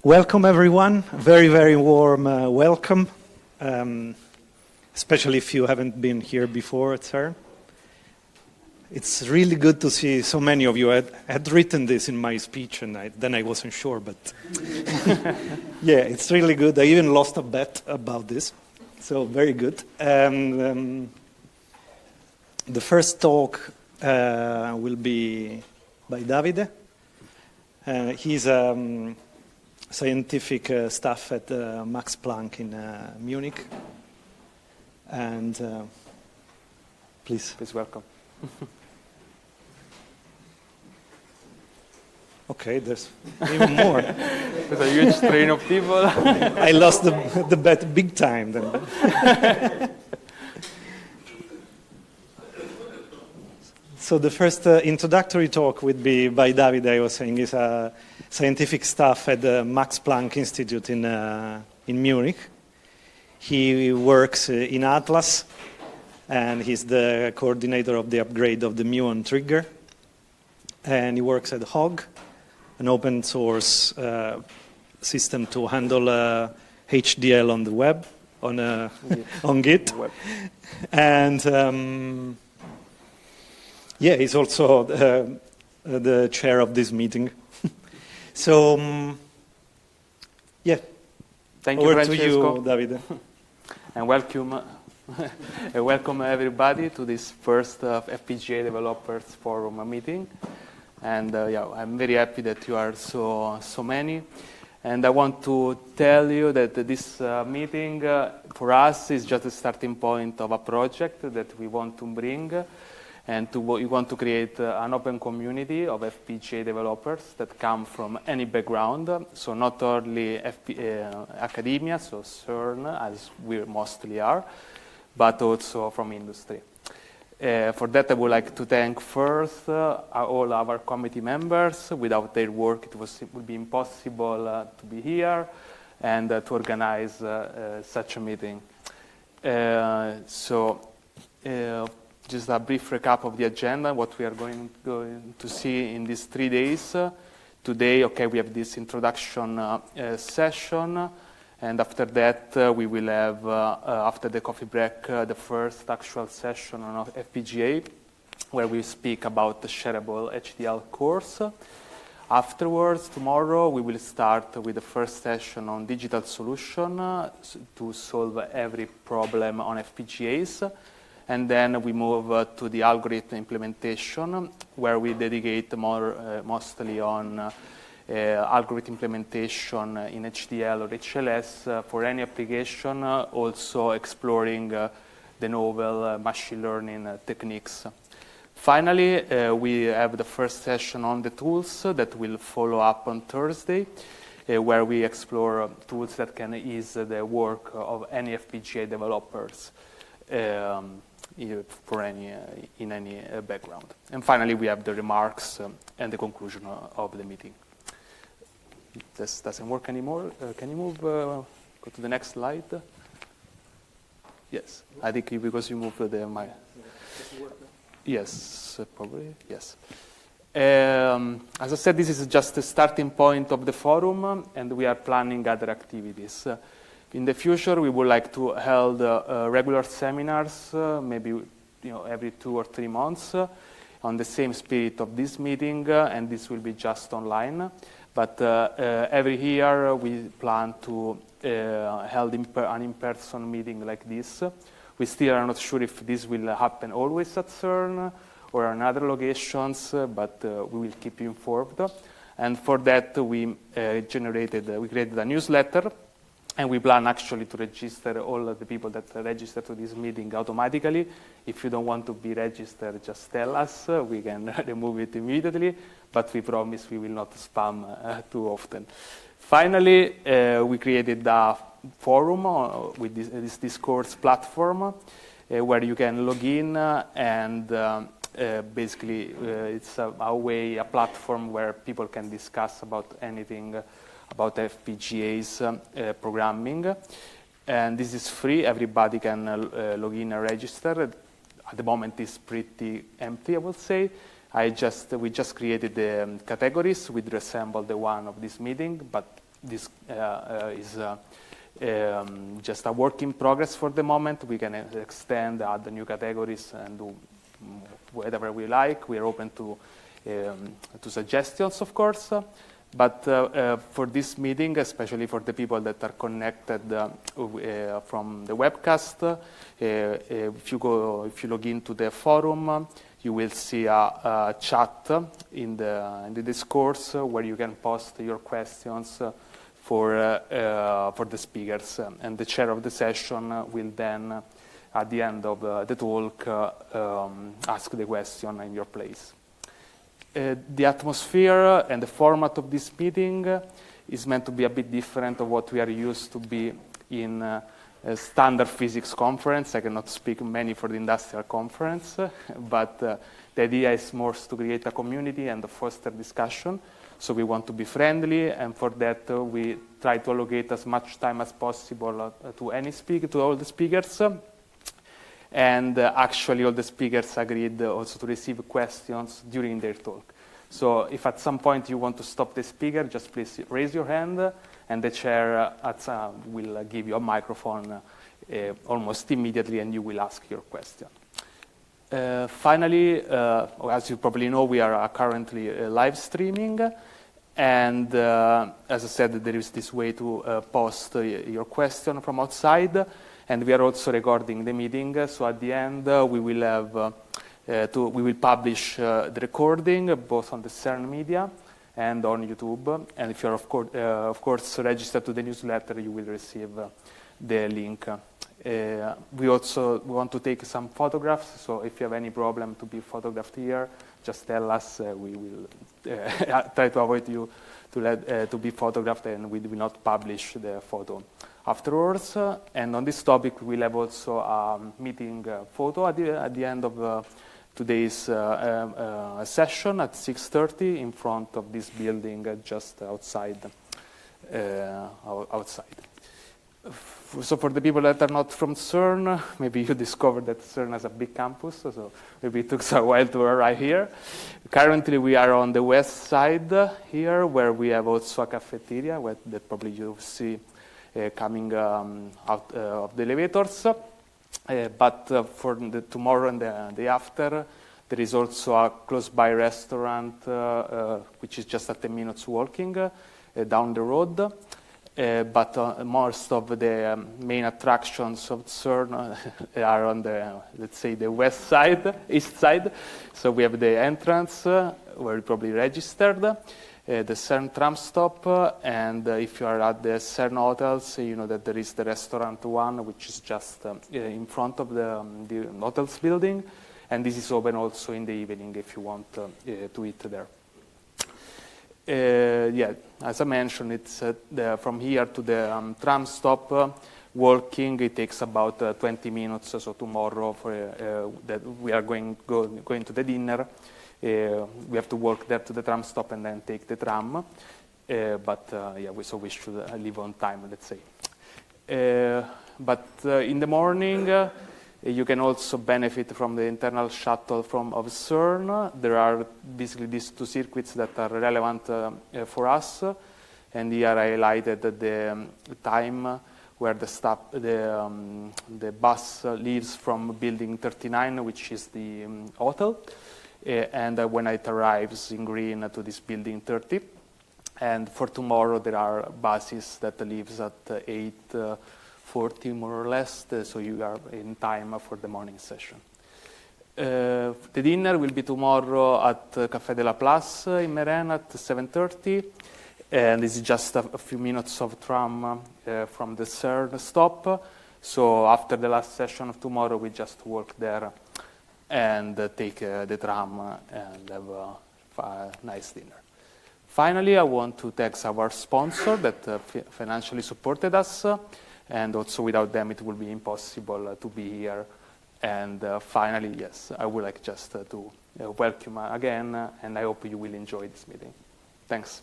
Welcome everyone, very, very warm welcome, especially if you haven't been here before at CERN. It's really good to see so many of you. I had written this in my speech and then I wasn't sure, but yeah, it's really good. I even lost a bet about this, so very good. And the first talk will be by Davide. He's scientific staff at Max Planck in Munich. And please welcome. Okay, there's even more. There's a huge train of people. I lost the bet big time then. So the first introductory talk would be by Davide. I was saying he's a scientific staff at the Max Planck Institute in Munich. He works in Atlas, and he's the coordinator of the upgrade of the muon trigger. And he works at HOG, an open source system to handle HDL on the web, on Git. And yeah, he's also the chair of this meeting. So, yeah. Thank you, over Francesco. to you, Davide. And welcome everybody to this first FPGA Developers Forum meeting. And yeah, I'm very happy that you are so many. And I want to tell you that this meeting for us is just a starting point of a project that we want to bring. And we want to create an open community of FPGA developers that come from any background, so not only academia, so CERN, as we mostly are, but also from industry. For that, I would like to thank first all our committee members. Without their work, it would be impossible to be here and to organize such a meeting. Just a brief recap of the agenda, what we are going to see in these 3 days. Today, okay, we have this introduction session, and after that we will have, after the coffee break, the first actual session on FPGA, where we speak about the shareable HDL course. Afterwards, tomorrow, we will start with the first session on digital solution to solve every problem on FPGAs. And then we move to the algorithm implementation, where we dedicate mostly on algorithm implementation in HDL or HLS for any application, also exploring the novel machine learning techniques. Finally, we have the first session on the tools that will follow up on Thursday, where we explore tools that can ease the work of any FPGA developers. For in any background. And finally, we have the remarks and the conclusion of the meeting. This doesn't work anymore. Can you move, go to the next slide? Yes, I think because you moved the mic. Yes, probably, yes. As I said, this is just the starting point of the forum, and we are planning other activities. In the future, we would like to hold regular seminars, maybe every 2 or 3 months, on the same spirit of this meeting, and this will be just online. But every year, we plan to hold an in-person meeting like this. We still are not sure if this will happen always at CERN or in other locations, but we will keep you informed. And for that, we created a newsletter. And we plan actually to register all of the people that register to this meeting automatically. If you don't want to be registered, just tell us. We can remove it immediately, but we promise we will not spam too often. Finally, we created a forum with this Discourse platform where you can log in and basically it's a platform where people can discuss about anything about FPGAs programming. And this is free. Everybody can log in and register. At the moment, it's pretty empty, I would say. We just created the categories which resemble the one of this meeting, but this is just a work in progress for the moment. We can extend, add new categories, and do whatever we like. We are open to suggestions, of course. But for this meeting, especially for the people that are connected from the webcast, if you log into the forum, you will see a chat in the discourse where you can post your questions for the speakers, and the chair of the session will then, at the end of the talk, ask the question in your place. The atmosphere and the format of this meeting is meant to be a bit different of what we are used to be in a standard physics conference. I cannot speak many for the industrial conference, but the idea is more to create a community and to foster discussion. So we want to be friendly, and for that we try to allocate as much time as possible to all the speakers. And actually all the speakers agreed also to receive questions during their talk. So if at some point you want to stop the speaker, just please raise your hand, and the chair will give you a microphone almost immediately, and you will ask your question. Finally, as you probably know, we are currently live streaming, and as I said, there is this way to post your question from outside, and we are also recording the meeting. So at the end, we will have we will publish the recording both on the CERN media and on YouTube. And if you're of course registered to the newsletter, you will receive the link. We also want to take some photographs, so if you have any problem to be photographed here, just tell us. We will try to avoid you to be photographed, and we will not publish the photo afterwards. And on this topic, we will have also a meeting photo at the end of today's session at 6:30 in front of this building just outside. So for the people that are not from CERN, maybe you discovered that CERN has a big campus, so maybe it took a while to arrive here. Currently we are on the west side here, where we have also a cafeteria that probably you see coming out of the elevators. But for the tomorrow and the day after, there is also a close-by restaurant, which is just 10 minutes walking down the road. But most of the main attractions of CERN are on the, let's say, the west side, east side. So we have the entrance, where you probably registered, the CERN tram stop, and if you are at the CERN hotels, you know that there is the restaurant one, which is just in front of the hotels building, and this is open also in the evening if you want to eat there. Yeah, as I mentioned, it's from here to the tram stop. Walking, it takes about 20 minutes. So tomorrow, that we are going to the dinner, we have to walk there to the tram stop and then take the tram. But yeah, we should leave on time, let's say. But in the morning, you can also benefit from the internal shuttle of CERN. There are basically these two circuits that are relevant for us, and here I highlighted the time where the bus leaves from building 39, which is the hotel, and when it arrives in green to this building 30. And for tomorrow, there are buses that leaves at 8:40 more or less, so you are in time for the morning session. The dinner will be tomorrow at Café de la Place in Meren at 7:30, and this is just a few minutes of tram from the CERN stop. So after the last session of tomorrow, we just walk there and take the tram and have a nice dinner. Finally, I want to thank our sponsor that financially supported us. And also without them, it would be impossible to be here. And finally, yes, I would like just to welcome again, and I hope you will enjoy this meeting. Thanks.